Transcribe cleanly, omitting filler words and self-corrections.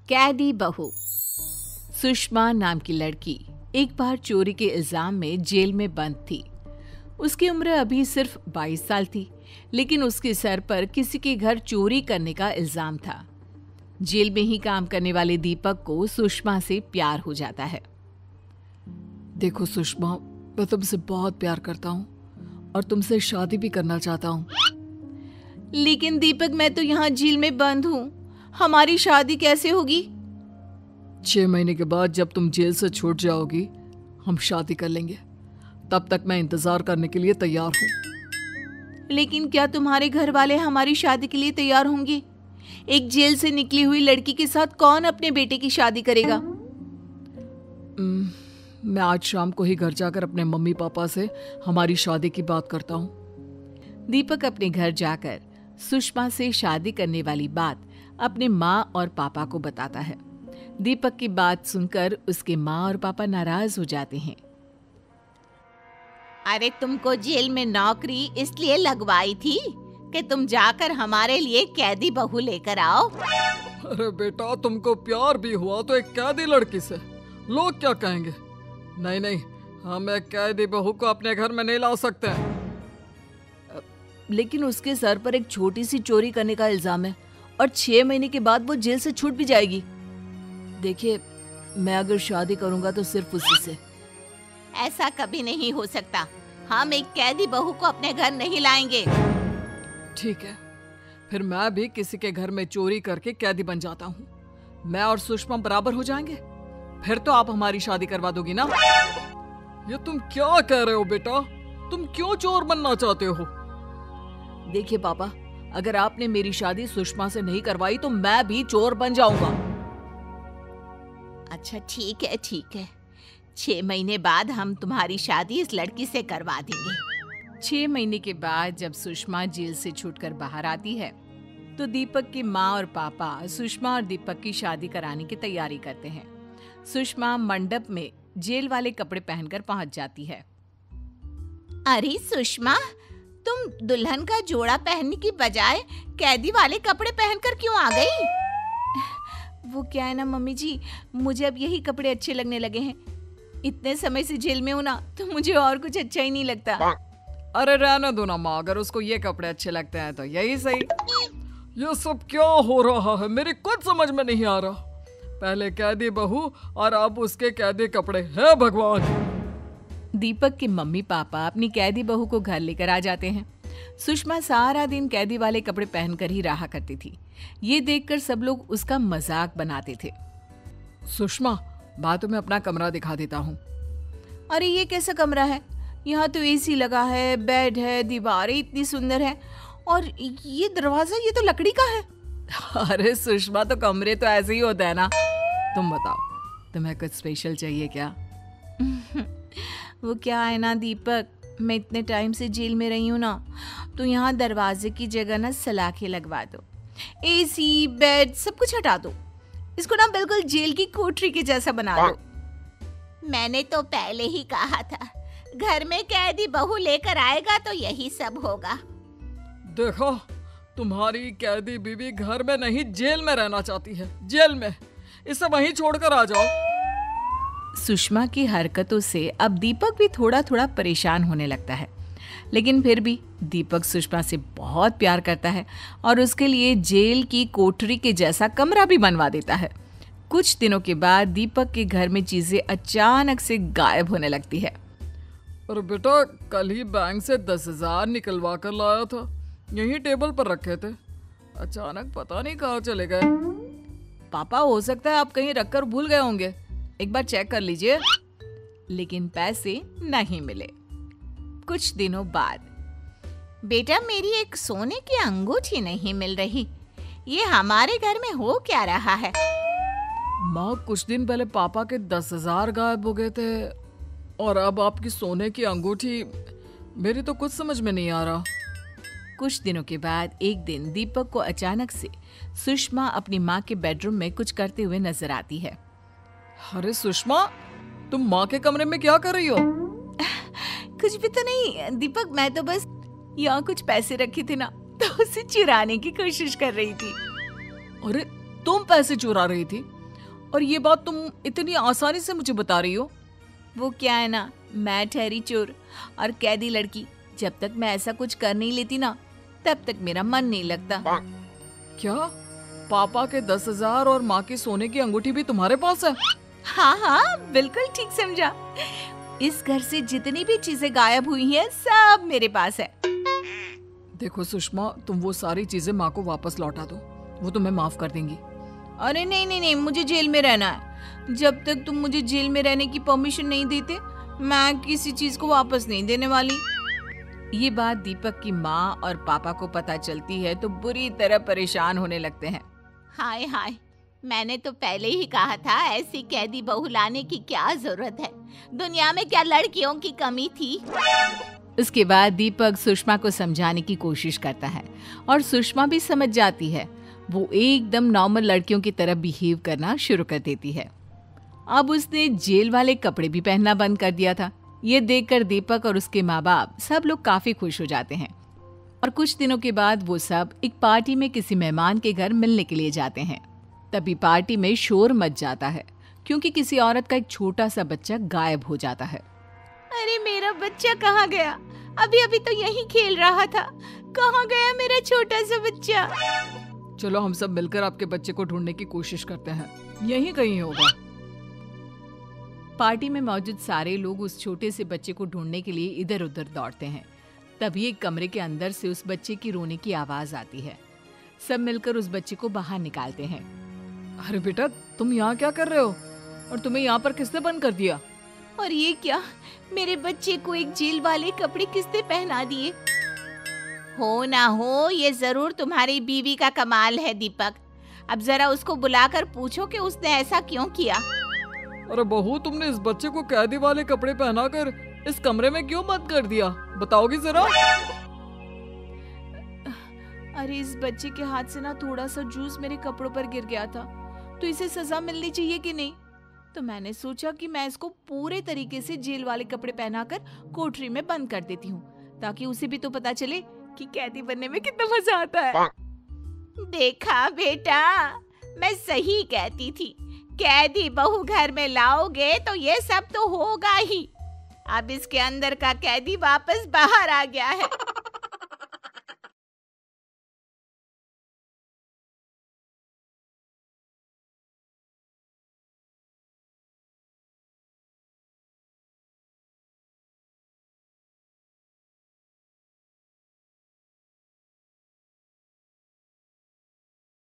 कैदी बहू। सुषमा नाम की लड़की एक बार चोरी के इल्जाम में जेल में बंद थी। उसकी उम्र अभी सिर्फ 22 साल थी, लेकिन उसके सर पर किसी के घर चोरी करने का इल्जाम था। जेल में ही काम करने वाले दीपक को सुषमा से प्यार हो जाता है। देखो सुषमा, मैं तुमसे बहुत प्यार करता हूँ और तुमसे शादी भी करना चाहता हूँ। लेकिन दीपक, मैं तो यहाँ जेल में बंद हूँ, हमारी शादी कैसे होगी? 6 महीने के बाद जब तुम जेल से छूट जाओगी, हम शादी कर लेंगे। तब तक मैं इंतजार करने के लिए तैयार हूँ। लेकिन क्या तुम्हारे घर वाले हमारी शादी के लिए तैयार होंगे? एक जेल से निकली हुई लड़की के साथ कौन अपने बेटे की शादी करेगा? मैं आज शाम को ही घर जाकर अपने मम्मी पापा से हमारी शादी की बात करता हूँ। दीपक अपने घर जाकर सुषमा से शादी करने वाली बात अपने माँ और पापा को बताता है। दीपक की बात सुनकर उसके माँ और पापा नाराज हो जाते हैं। अरे तुमको जेल में नौकरी इसलिए लगवाई थी कि तुम जाकर हमारे लिए कैदी बहू लेकर आओ। अरे बेटा, तुमको प्यार भी हुआ तो एक कैदी लड़की से, लोग क्या कहेंगे? नहीं नहीं, हम एक कैदी बहू को अपने घर में नहीं ला सकते हैं। लेकिन उसके सर पर एक छोटी सी चोरी करने का इल्जाम है और 6 महीने के बाद वो जेल से छूट भी जाएगी। देखिए, मैं अगर शादी करूंगा तो सिर्फ उसी से। ऐसा कभी नहीं हो सकता। हम एक कैदी बहू को अपने घर नहीं लाएंगे। ठीक है, फिर मैं भी किसी के घर में चोरी करके कैदी बन जाता हूँ। मैं और सुषमा बराबर हो जाएंगे। फिर तो आप हमारी शादी करवा दोगी ना? ये तुम क्या कह रहे हो बेटा? तुम क्यों चोर बनना चाहते हो? देखिए पापा, अगर आपने मेरी शादी सुषमा से नहीं करवाई तो मैं भी चोर बन जाऊंगा। अच्छा ठीक है, 6 महीने बाद हम तुम्हारी शादी इस लड़की से करवा देंगे। 6 महीने के बाद जब सुषमा जेल से छूटकर बाहर आती है तो दीपक की माँ और पापा सुषमा और दीपक की शादी कराने की तैयारी करते हैं। सुषमा मंडप में जेल वाले कपड़े पहनकर पहुंच जाती है। अरे सुषमा, तुम दुल्हन का जोड़ा पहनने की बजाय कैदी वाले कपड़े पहनकर क्यों आ गई? वो क्या है ना मम्मी जी, मुझे अब यही कपड़े अच्छे लगने लगे हैं। इतने समय से जेल में हूं ना, तो मुझे और कुछ अच्छा ही नहीं लगता। अरे रहने दो ना माँ, अगर उसको ये कपड़े अच्छे लगते हैं तो यही सही। ये सब क्या हो रहा है? मेरी कुछ समझ में नहीं आ रहा। पहले कैदी बहू और अब उसके कैदी कपड़े। हे भगवान! दीपक के मम्मी पापा अपनी कैदी बहू को घर लेकर आ जाते हैं। सुषमा सारा दिन कैदी वाले कपड़े पहनकर ही रहा करती थी। ये देखकर सब लोग उसका मजाक बनाते थे। सुषमा, मैं तुम्हें अपना कमरा दिखा देता हूँ। अरे ये कैसा कमरा है? यहाँ तो एसी लगा है, बेड है, दीवारें इतनी सुंदर है, और ये दरवाजा, ये तो लकड़ी का है। अरे सुषमा, तो कमरे तो ऐसे ही होते हैं ना। तुम बताओ, तुम्हें कुछ स्पेशल चाहिए क्या? वो क्या है ना दीपक, मैं इतने टाइम से जेल में रही हूँ ना, तो यहाँ दरवाजे की जगह ना सलाखें लगवा दो। एसी, बेड सब कुछ हटा दो। इसको ना बिल्कुल जेल की कोठरी के जैसा बना दो। मैंने तो पहले ही कहा था, घर में कैदी बहू लेकर आएगा तो यही सब होगा। देखो, तुम्हारी कैदी बीवी घर में नहीं जेल में रहना चाहती है। जेल में, इसे वहीं छोड़कर आ जाओ। सुषमा की हरकतों से अब दीपक भी थोड़ा थोड़ा परेशान होने लगता है, लेकिन फिर भी दीपक सुषमा से बहुत प्यार करता है और उसके लिए जेल की कोठरी के जैसा कमरा भी बनवा देता है। कुछ दिनों के बाद दीपक के घर में चीजें अचानक से गायब होने लगती है। अरे बेटा, कल ही बैंक से 10,000 निकलवा कर लाया था, यहीं टेबल पर रखे थे। अचानक पता नहीं कहाँ चले गए। पापा, हो सकता है आप कहीं रखकर भूल गए होंगे, एक बार चेक कर लीजिए। लेकिन पैसे नहीं मिले। कुछ दिनों बाद, बेटा मेरी एक सोने की अंगूठी नहीं मिल रही, ये हमारे घर में हो क्या रहा है? माँ, कुछ दिन पहले पापा के 10,000 गायब हो गए थे और अब आपकी सोने की अंगूठी। मेरी तो कुछ समझ में नहीं आ रहा। कुछ दिनों के बाद एक दिन दीपक को अचानक से सुषमा अपनी माँ के बेडरूम में कुछ करते हुए नजर आती है। अरे सुषमा, तुम माँ के कमरे में क्या कर रही हो? कुछ भी तो नहीं दीपक, मैं तो बस यहाँ कुछ पैसे रखे थे ना, तो उसे चुराने की कोशिश कर रही थी। अरे तुम पैसे चुरा रही थी? और ये बात तुम इतनी आसानी से मुझे बता रही हो? वो क्या है ना, मैं ठहरी चोर और कैदी लड़की, जब तक मैं ऐसा कुछ कर नहीं लेती ना, तब तक मेरा मन नहीं लगता। क्या पापा के 10,000 और माँ की सोने की अंगूठी भी तुम्हारे पास है? हाँ हाँ, बिल्कुल ठीक समझा। इस घर से जितनी भी चीजें गायब हुई हैं, सब मेरे पास है। देखो सुषमा, तुम वो सारी चीजें माँ को वापस लौटा दो, वो तुम्हें माफ कर देंगी। अरे नहीं नहीं नहीं, मुझे जेल में रहना है। जब तक तुम मुझे जेल में रहने की परमिशन नहीं देते, मैं किसी चीज को वापस नहीं देने वाली। ये बात दीपक की माँ और पापा को पता चलती है तो बुरी तरह परेशान होने लगते हैं। हाय हाय, मैंने तो पहले ही कहा था ऐसी कैदी बहू लाने की क्या जरूरत है, दुनिया में क्या लड़कियों की कमी थी। उसके बाद दीपक सुषमा को समझाने की कोशिश करता है और सुषमा भी समझ जाती है। वो एकदम नॉर्मल लड़कियों की तरह बिहेव करना शुरू कर देती है। अब उसने जेल वाले कपड़े भी पहनना बंद कर दिया था। ये देखकर दीपक और उसके माँ बाप सब लोग काफी खुश हो जाते हैं और कुछ दिनों के बाद वो सब एक पार्टी में किसी मेहमान के घर मिलने के लिए जाते हैं। तभी पार्टी में शोर मच जाता है क्योंकि किसी औरत का एक छोटा सा बच्चा गायब हो जाता है। अरे मेरा बच्चा कहाँ गया? अभी अभी तो यहीं खेल रहा था, कहाँ गया मेरा छोटा सा बच्चा? चलो हम सब मिलकर आपके बच्चे को ढूंढने की कोशिश करते हैं, यहीं कहीं होगा। पार्टी में मौजूद सारे लोग उस छोटे से बच्चे को ढूंढने के लिए इधर उधर दौड़ते हैं। तभी एक कमरे के अंदर से उस बच्चे की रोने की आवाज आती है। सब मिलकर उस बच्चे को बाहर निकालते हैं। अरे बेटा, तुम यहाँ क्या कर रहे हो और तुम्हें यहाँ पर किसने बंद कर दिया? और ये क्या, मेरे बच्चे को एक जेल वाले कपड़े किसने पहना दिए? हो ना हो, ये जरूर तुम्हारी बीवी का कमाल है दीपक। अब जरा उसको बुलाकर पूछो कि उसने ऐसा क्यों किया। अरे बहू, तुमने इस बच्चे को कैदी वाले कपड़े पहनाकर इस कमरे में क्यों बंद कर दिया, बताओगी जरा? अरे इस बच्चे के हाथ से ना थोड़ा सा जूस मेरे कपड़ों पर गिर गया था, तो इसे सजा मिलनी चाहिए कि नहीं? तो मैंने सोचा कि मैं इसको पूरे तरीके से जेल वाले कपड़े पहनाकर कोठरी में बंद कर देती हूँ, ताकि उसे भी तो पता चले कि कैदी बनने में कितना मजा आता है। देखा बेटा, मैं सही कहती थी, कैदी बहू घर में लाओगे तो ये सब तो होगा ही। अब इसके अंदर का कैदी वापस बाहर आ गया है।